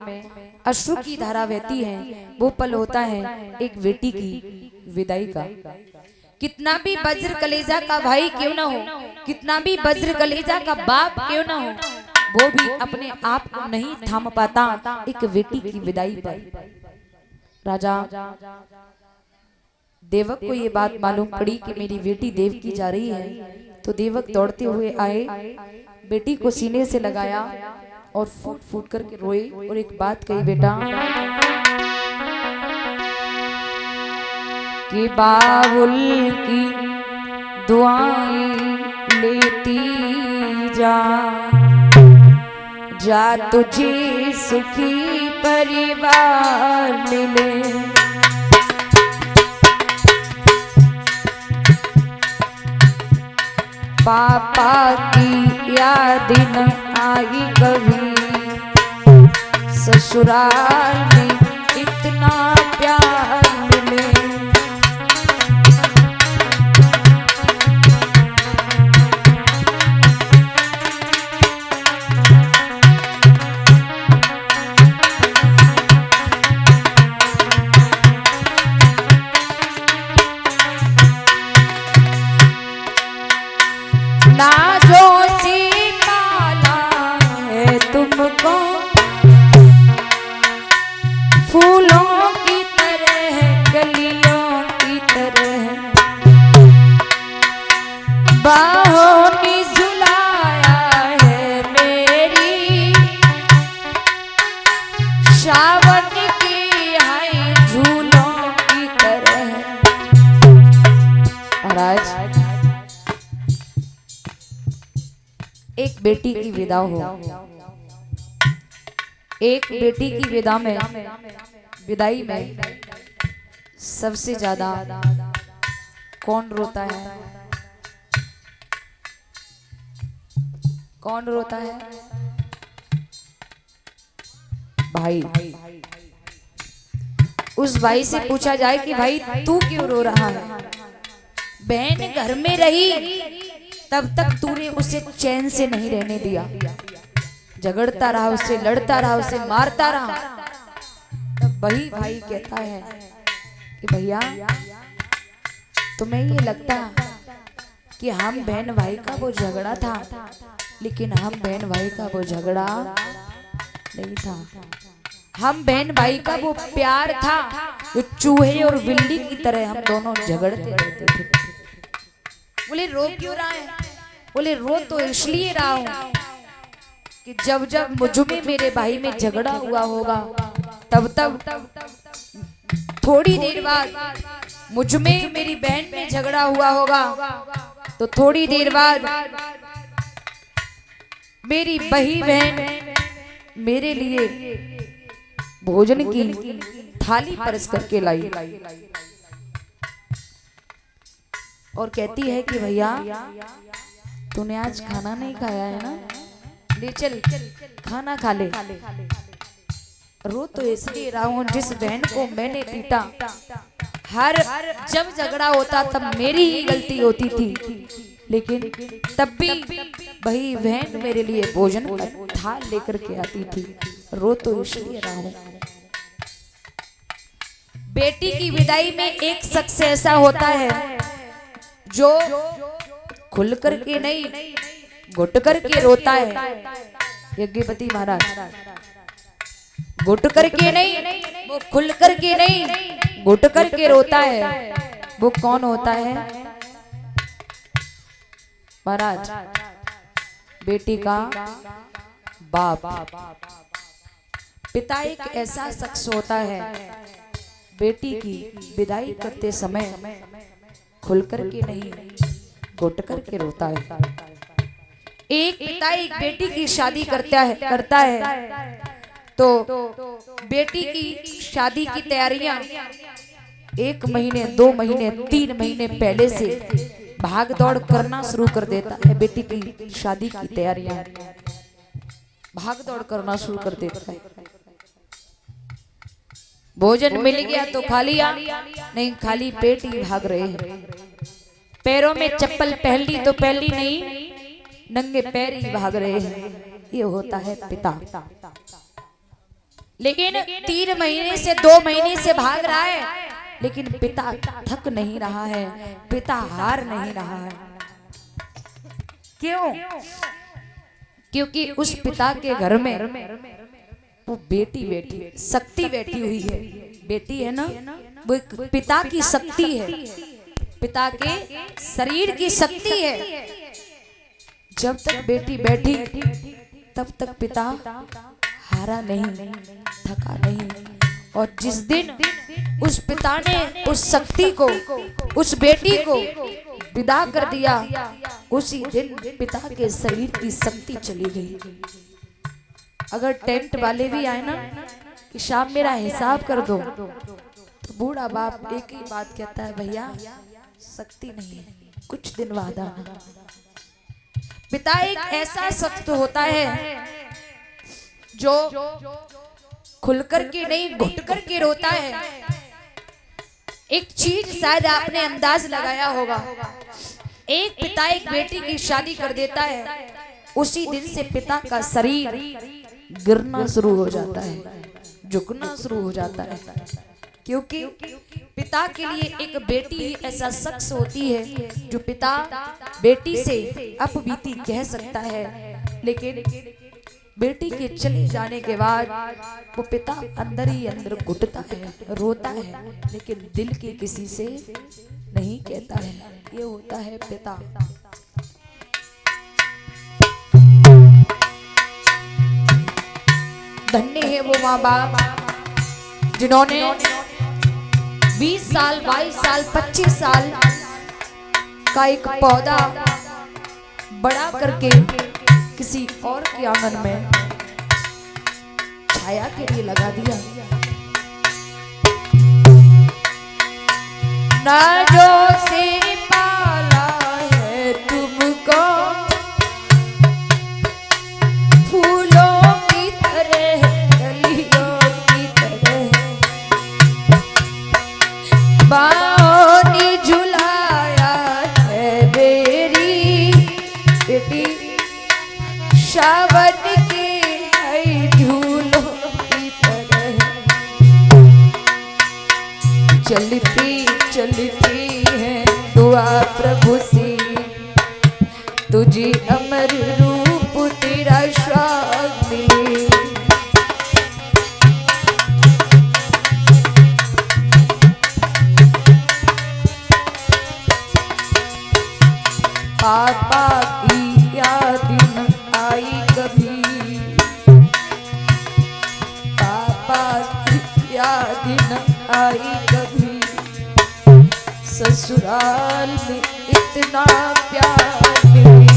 अश्रु की धारा बहती है, वो पल होता है एक बेटी की विदाई का। कितना भी वज्र कलेजा का भाई क्यों ना हो, कितना भी वज्र कलेजा का बाप क्यों ना हो, वो भी अपने आप को नहीं थाम पाता एक बेटी की विदाई पर। राजा देवक को ये बात मालूम पड़ी कि मेरी बेटी देवकी जा रही है, तो देवक दौड़ते हुए आए, बेटी को सीने से लगाया और फूट फूट करके रोए और एक बात कही, बेटा कि बाबुल की दुआएं लेती जा, जा तुझे सुखी परिवार मिले। पापा की याद न आई कभी, ससुराल में इतना प्यार मिले। ना जो सी पाला है तुमको फूलों की तरह, कलियों की तरह, बाहों ने झुलाया है मेरी, सावन की हाय झूलों की तरह। और आज एक बेटी की विदा हो, एक बेटी की विदाई में सबसे ज्यादा कौन रोता है? कौन रोता है? भाई। उस भाई से पूछा जाए कि भाई तू क्यों रो रहा है? बहन घर में रही तब तक तूने उसे चैन से नहीं रहने दिया, झगड़ता रहा, उससे लड़ता रहा, उसे मारता रहा। तब वही भाई कहता है कि भैया तुम्हें ये लगता कि हम बहन भाई का वो झगड़ा था, लेकिन हम बहन भाई का वो झगड़ा नहीं था, हम बहन भाई का वो प्यार था जो चूहे और बिल्ली की तरह हम दोनों झगड़ते रहते थे। बोले रो क्यों रहा है? बोले रो तो इसलिए रहा हूं कि जब जब मुझ में मेरे भाई में झगड़ा हुआ होगा, तब तब थोड़ी देर बाद मुझ में मेरी बहन में झगड़ा हुआ होगा, तो थोड़ी देर बाद मेरी बही बहन मेरे लिए भोजन की थाली परस करके लाई और कहती है कि भैया तूने आज खाना नहीं खाया है ना, ले चल खाना खा ले। रो तो इसलिए रहा हूं जिस बहन को मैंने पीटा, हर जब झगड़ा होता तब मेरी ही गलती होती थी, लेकिन तब भी वही बहन मेरे लिए भोजन का थाल लेकर के आती थी। रो तो इसलिए रहा हूं। बेटी की विदाई में एक शख्स ऐसा होता है जो खुल करके नहीं घुट करके रोता है। यज्ञपति महाराज, घुट करके नहीं, वो खुल करके नहीं, घुट करके रोता है। वो कौन होता है महाराज? बेटी का बाप। पिता एक ऐसा शख्स होता है बेटी की विदाई करते समय खुल करके नहीं घुट करके रोता है। एक पिता एक बेटी की शादी करता है तो बेटी की शादी की तैयारियां 1 महीने 2 महीने 3 महीने पहले से भाग दौड़ करना शुरू कर देता है। बेटी की शादी की तैयारियां भाग दौड़ करना शुरू कर देता है। भोजन मिल गया तो खा लिया, नहीं खाली पेट ही भाग रहे हैं। पैरों में चप्पल पहन ली तो पहन ली नहीं, नंगे पैर ही भाग रहे हैं। ये होता है पिता। लेकिन 3 महीने से 2 महीने से भाग रहा है, लेकिन पिता थक नहीं रहा है, पिता हार नहीं रहा है। क्यों? क्योंकि उस पिता के घर में वो बेटी बैठी, शक्ति बैठी हुई है। बेटी है ना, वो पिता की शक्ति है, पिता के शरीर की शक्ति है। जब तक बेटी बैठी तब तक पिता हारा नहीं, थका नहीं। और जिस दिन उस पिता ने उस शक्ति को, उस बेटी को विदा कर दिया, उसी दिन पिता के शरीर की शक्ति चली गई। अगर टेंट वाले भी आए ना कि शाम मेरा हिसाब कर दो, तो बूढ़ा बाप एक ही बात कहता है, भैया शक्ति नहीं है, कुछ दिन बाद आना। पिता एक ऐसा शख्स होता है जो खुलकर के नहीं, घुट कर के रोता है। एक चीज शायद आपने अंदाज लगाया होगा, एक पिता एक बेटी की शादी कर देता है, उसी दिन से पिता का शरीर गिरना शुरू हो जाता है, झुकना शुरू हो जाता है। क्योंकि पिता के लिए एक बेटी ही ऐसा शख्स होती है जो पिता बेटी से अपबीती कह सकता है, लेकिन बेटी के चले जाने के बाद वो पिता अंदर ही अंदर घुटता है, रोता है, लेकिन दिल के किसी से नहीं कहता है। ये होता है पिता। धन्य है वो माँ बाप जिन्होंने 20 साल 22 साल 25 साल का एक पौधा बड़ा करके किसी और के आंगन में छाया के लिए लगा दिया। ना जो से पाला है तुमको फूलों की तरह, कलियों की तरह, बाहों ने झुलाया है मेरी बेटी, सावन के झूलों की तरह। चलती चलती है दुआ प्रभु से, तुझे अमर रूप तेरा श्वास मिले। पापा की याद न आई कभी, पापा की याद न आई कभी, ससुराल में इतना प्यार मिले।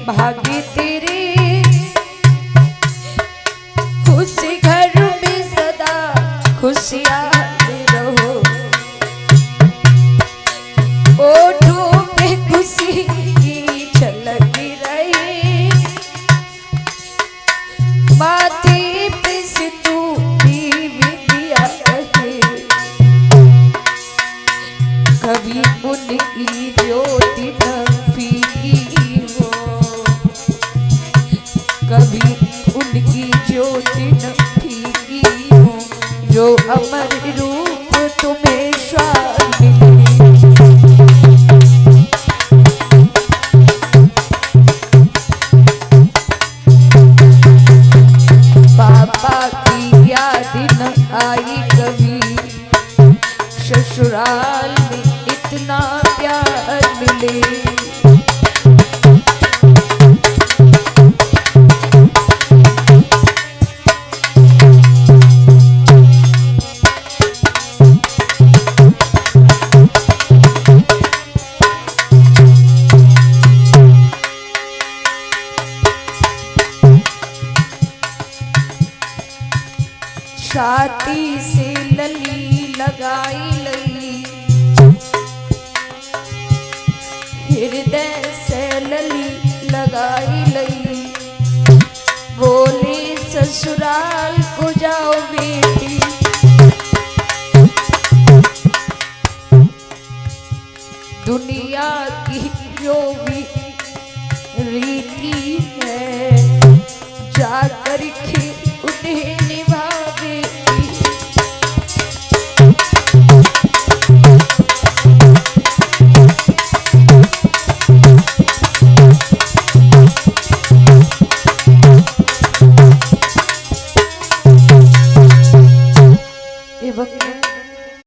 भाग्य तेरे खुश घर में सदा खुशियाँ रहो, ओठों पे खुशी की झलक रहे, माथे पे सिंदूरी विदिया रहे, कभी उनकी ज्योति न फीकी हो, कभी उनकी ज्योति न फीकी हो, जो अमर रूप तुम्हें श्वास मिले। पापा की याद न आई कभी, ससुराल में इतना प्यार मिले। छाती से लली लगाई लई, हृदय से लली लगाई लई, बोली ससुराल को जाओ बेटी। दुनिया की जो भी रीति है जाकर के